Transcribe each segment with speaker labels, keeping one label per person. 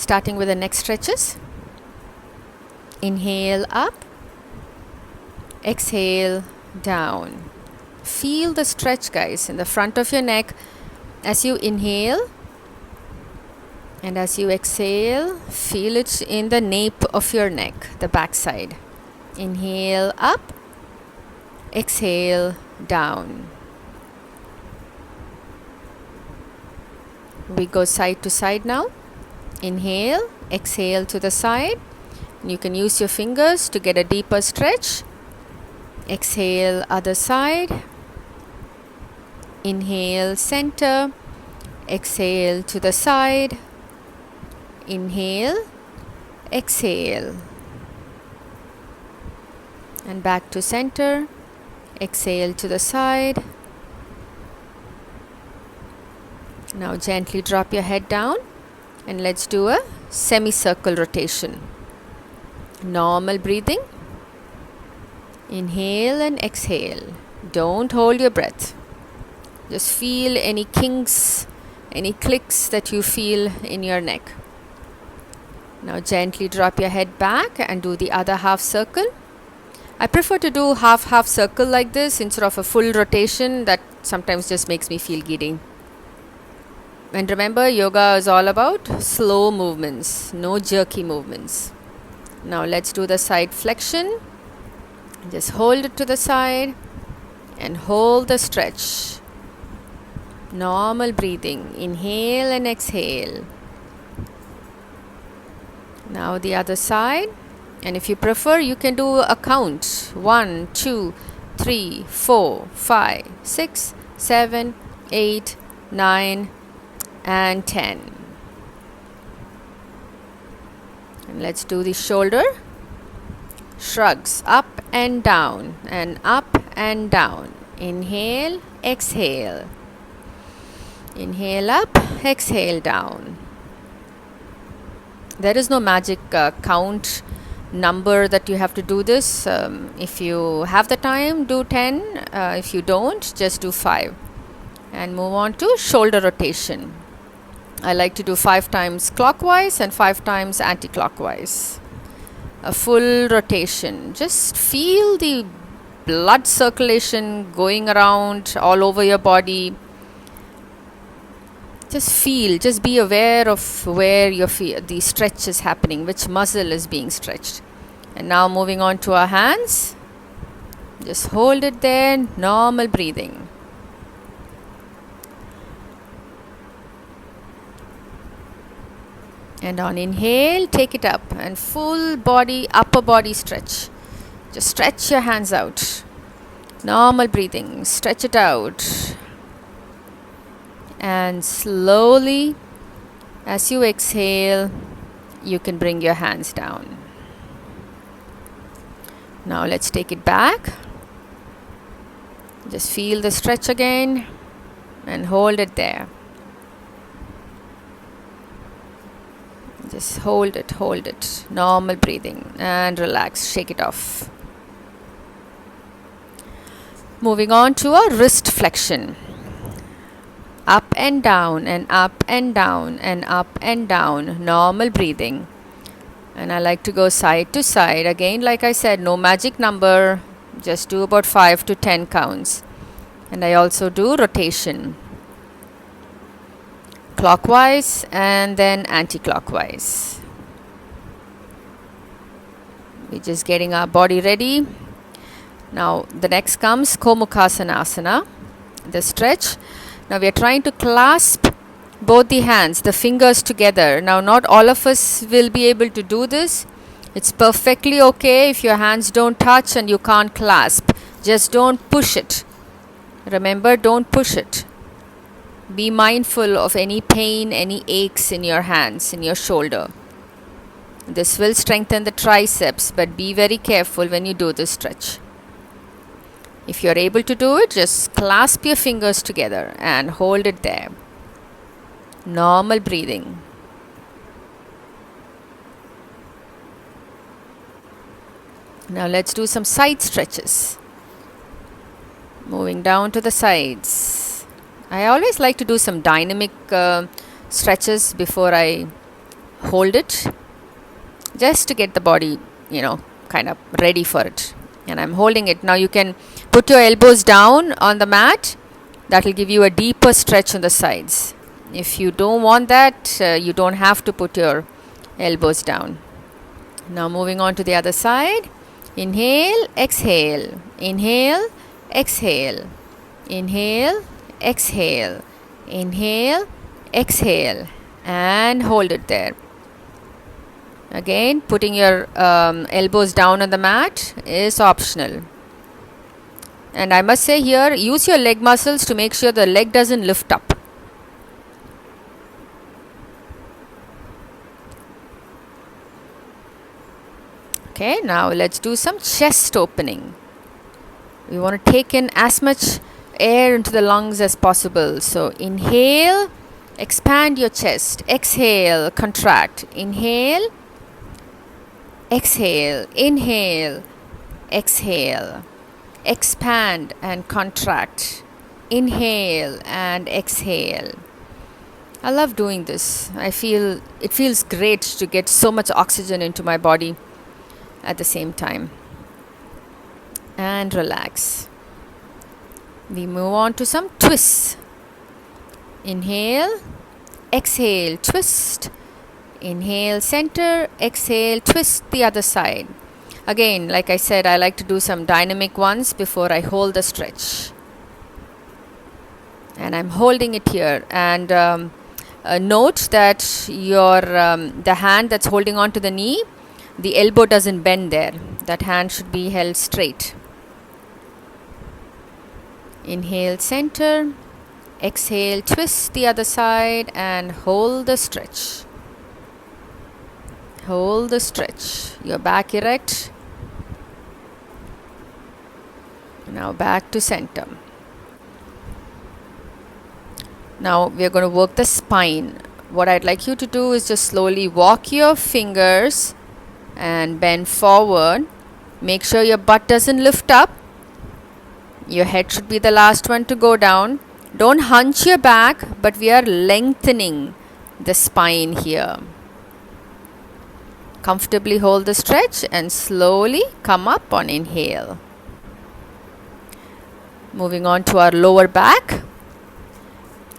Speaker 1: Starting with the neck stretches. Inhale up, exhale down. Feel the stretch, guys, in the front of your neck as you inhale, and as you exhale, feel it in the nape of your neck, the back side. Inhale up, exhale down. We go side to side now. Inhale, exhale to the side. You can use your fingers to get a deeper stretch. Exhale, other side. Inhale, center. Exhale to the side. Inhale, exhale. And back to center. Exhale to the side. Now gently drop your head down and let's do a semicircle rotation. Normal breathing. Inhale and exhale. Don't hold your breath. Just feel any kinks, any clicks that you feel in your neck. Now gently drop your head back and do the other half circle. I prefer to do half circle like this instead of a full rotation. That sometimes just makes me feel giddy. And remember, yoga is all about slow movements, no jerky movements. Now let's do the side flexion. Just hold it to the side and hold the stretch. Normal breathing. Inhale and exhale. Now the other side. And if you prefer, you can do a count. 1, 2, 3, 4, 5, 6, 7, 8, 9, and 10. And let's do the shoulder shrugs, up and down and up and down. Inhale, exhale. Inhale up, exhale down. There is no magic count number that you have to do this. If you have the time, do 10. If you don't, just do 5. And move on to shoulder rotation. I like to do 5 times clockwise and 5 times anti-clockwise. A full rotation. Just feel the blood circulation going around all over your body. Just feel, just be aware of where the stretch is happening, which muscle is being stretched. And now moving on to our hands. Just hold it there, normal breathing. And on inhale, take it up and full body, upper body stretch. Just stretch your hands out. Normal breathing, stretch it out. And slowly, as you exhale, you can bring your hands down. Now let's take it back. Just feel the stretch again and hold it there. Just hold it. Normal breathing and relax, shake it off. Moving on to a wrist flexion. Up and down and up and down and up and down. Normal breathing. And I like to go side to side. Again, like I said, no magic number. Just do about 5 to 10 counts. And I also do rotation. Clockwise and then anti-clockwise. We're just getting our body ready. Now the next comes Gomukhasana, the stretch. Now we are trying to clasp both the hands, the fingers together. Now not all of us will be able to do this. It's perfectly okay if your hands don't touch and you can't clasp. Just don't push it. Remember, don't push it. Be mindful of any pain, any aches in your hands, in your shoulder. This will strengthen the triceps, but be very careful when you do this stretch. If you're able to do it, just clasp your fingers together and hold it there. Normal breathing. Now let's do some side stretches. Moving down to the sides. I always like to do some dynamic stretches before I hold it just to get the body, kind of ready for it. And I'm holding it. Now you can put your elbows down on the mat. That will give you a deeper stretch on the sides. If you don't want that, you don't have to put your elbows down. Now moving on to the other side. Inhale, exhale. Inhale, exhale. Inhale, exhale. Inhale, exhale. And hold it there. Again, putting your elbows down on the mat is optional. And I must say here, use your leg muscles to make sure the leg doesn't lift up. Okay, now let's do some chest opening. We want to take in as much air into the lungs as possible. So inhale, expand your chest. Exhale, contract. Inhale, exhale. Inhale, exhale. Expand and contract. Inhale and exhale. I love doing this. It feels great to get so much oxygen into my body at the same time. And relax. We move on to some twists. Inhale, exhale, twist. Inhale, center, exhale, twist the other side. Again, like I said, I like to do some dynamic ones before I hold the stretch. And I'm holding it here. And note that the hand that's holding on to the knee, the elbow doesn't bend there. That hand should be held straight. Inhale, center. Exhale, twist the other side and hold the stretch. Hold the stretch. Your back erect. Now back to center. Now we are going to work the spine. What I'd like you to do is just slowly walk your fingers and bend forward. Make sure your butt doesn't lift up. Your head should be the last one to go down. Don't hunch your back, but we are lengthening the spine here. Comfortably hold the stretch and slowly come up on inhale. Moving on to our lower back.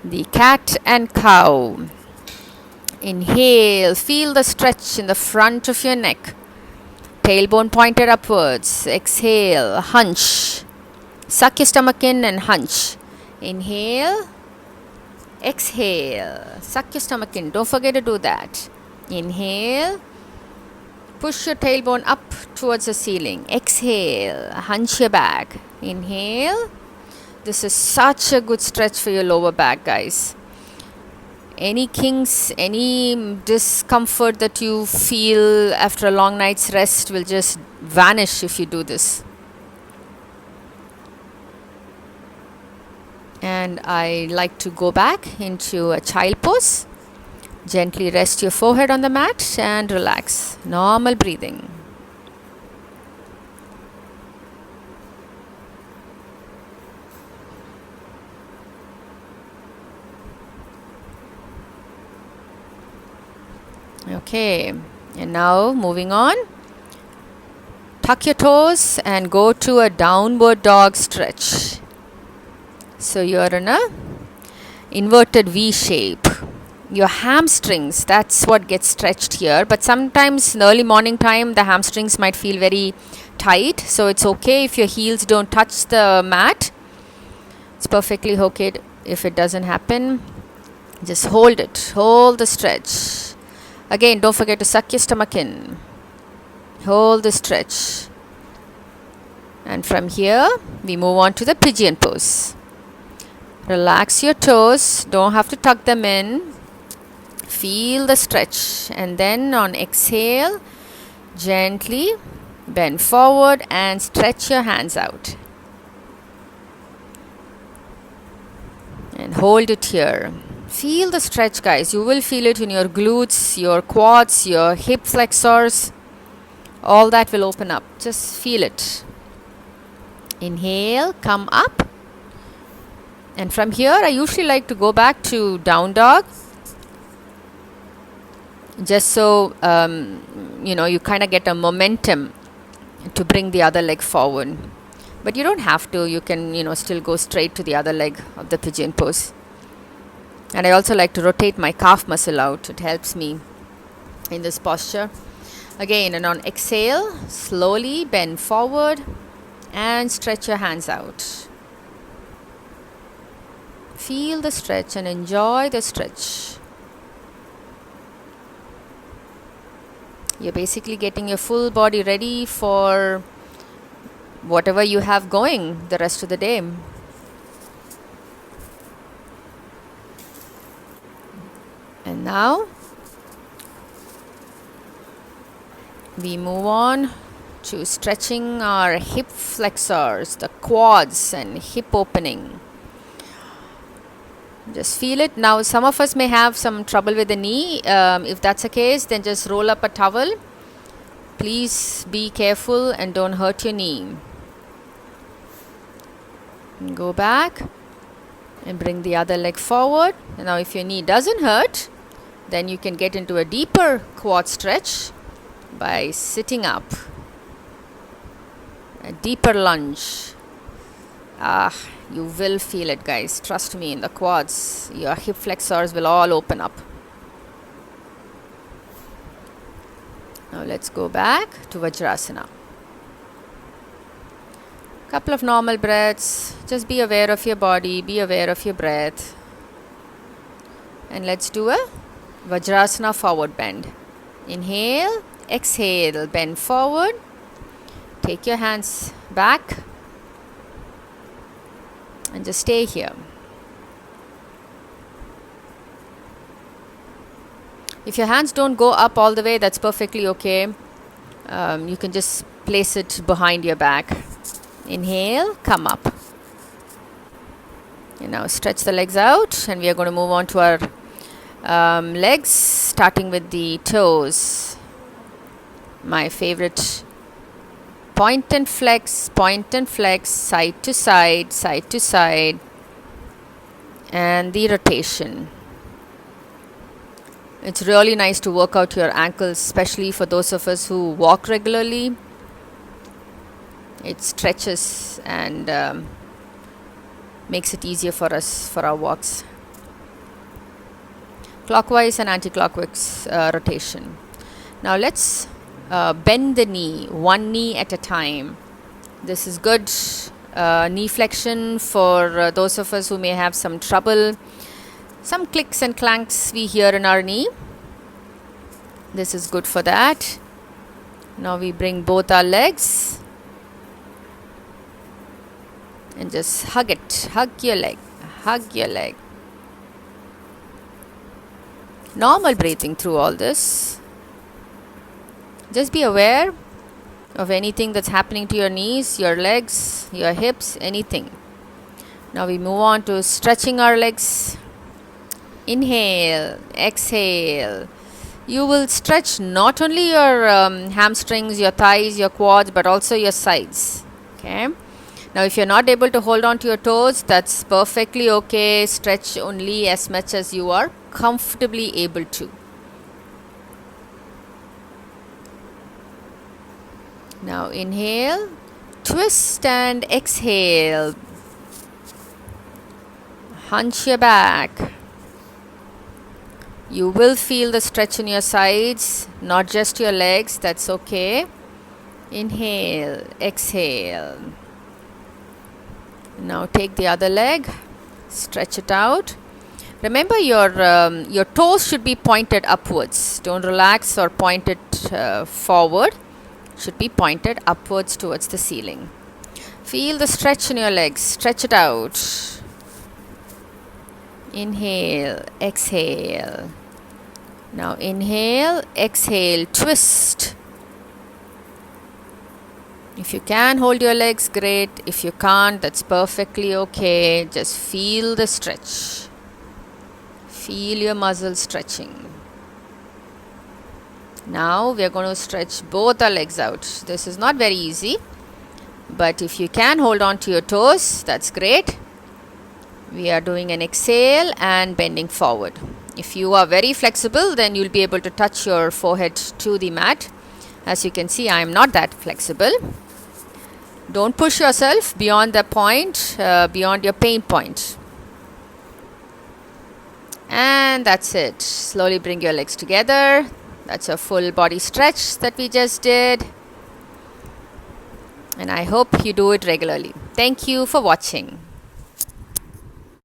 Speaker 1: The cat and cow. Inhale, feel the stretch in the front of your neck. Tailbone pointed upwards. Exhale, hunch. Suck your stomach in and hunch. Inhale, exhale. Suck your stomach in. Don't forget to do that. Inhale. Push your tailbone up towards the ceiling. Exhale, hunch your back. Inhale. This is such a good stretch for your lower back, guys. Any kinks, any discomfort that you feel after a long night's rest will just vanish if you do this. And I like to go back into a child pose. Gently rest your forehead on the mat and relax. Normal breathing. Okay, and now moving on. Tuck your toes and go to a downward dog stretch. So you're in a inverted V shape. Your hamstrings, that's what gets stretched here. But sometimes in the early morning time, the hamstrings might feel very tight. So it's okay if your heels don't touch the mat. It's perfectly okay if it doesn't happen. Just hold it. Hold the stretch. Again, don't forget to suck your stomach in. Hold the stretch. And from here, we move on to the pigeon pose. Relax your toes. Don't have to tuck them in. Feel the stretch. And then on exhale, gently bend forward and stretch your hands out. And hold it here. Feel the stretch, guys. You will feel it in your glutes, your quads, your hip flexors. All that will open up. Just feel it. Inhale, come up. And from here, I usually like to go back to down dog. just so you kind of get a momentum to bring the other leg forward. But you don't have to. You can still go straight to the other leg of the pigeon pose. And I also like to rotate my calf muscle out. It helps me in this posture. Again, and on exhale, slowly bend forward and stretch your hands out. Feel the stretch and enjoy the stretch. You're basically getting your full body ready for whatever you have going the rest of the day. And now we move on to stretching our hip flexors, the quads and hip opening. Just feel it. Now some of us may have some trouble with the knee. If that's the case, then just roll up a towel. Please be careful and don't hurt your knee. And go back and bring the other leg forward. And now if your knee doesn't hurt, then you can get into a deeper quad stretch by sitting up. A deeper lunge. You will feel it, guys. Trust me, in the quads, your hip flexors will all open up. Now let's go back to Vajrasana. Couple of normal breaths. Just be aware of your body, be aware of your breath. And let's do a Vajrasana forward bend. Inhale, exhale, bend forward. Take your hands back and just stay here. If your hands don't go up all the way, that's perfectly okay. You can just place it behind your back. Inhale, come up. And now stretch the legs out, and we are going to move on to our legs, starting with the toes. My favorite. Point and flex, side to side, and the rotation. It's really nice to work out your ankles, especially for those of us who walk regularly. It stretches and makes it easier for us for our walks. Clockwise and anti-clockwise rotation. Now let's bend the knee, one knee at a time. This is good knee flexion for those of us who may have some trouble. Some clicks and clanks we hear in our knee. This is good for that. Now we bring both our legs and just hug it. Hug your leg. Hug your leg. Normal breathing through all this. Just be aware of anything that's happening to your knees, your legs, your hips, anything. Now we move on to stretching our legs. Inhale, exhale. You will stretch not only your hamstrings, your thighs, your quads, but also your sides. Okay. Now if you're not able to hold on to your toes, that's perfectly okay. Stretch only as much as you are comfortably able to. Now inhale, twist and exhale. Hunch your back. You will feel the stretch in your sides, not just your legs. That's okay. Inhale, exhale. Now take the other leg, stretch it out. Remember your toes should be pointed upwards. Don't relax or point it forward. Should be pointed upwards towards the ceiling. Feel the stretch in your legs. Stretch it out. Inhale, exhale. Now inhale, exhale, twist. If you can hold your legs, great. If you can't, that's perfectly okay. Just feel the stretch. Feel your muscles stretching. Now we are going to stretch both our legs out. This is not very easy, but if you can hold on to your toes, that's great. We are doing an exhale and bending forward. If you are very flexible, then you'll be able to touch your forehead to the mat. As you can see, I am not that flexible. Don't push yourself beyond the point, beyond your pain point. And that's it. Slowly bring your legs together. That's a full body stretch that we just did. And I hope you do it regularly. Thank you for watching.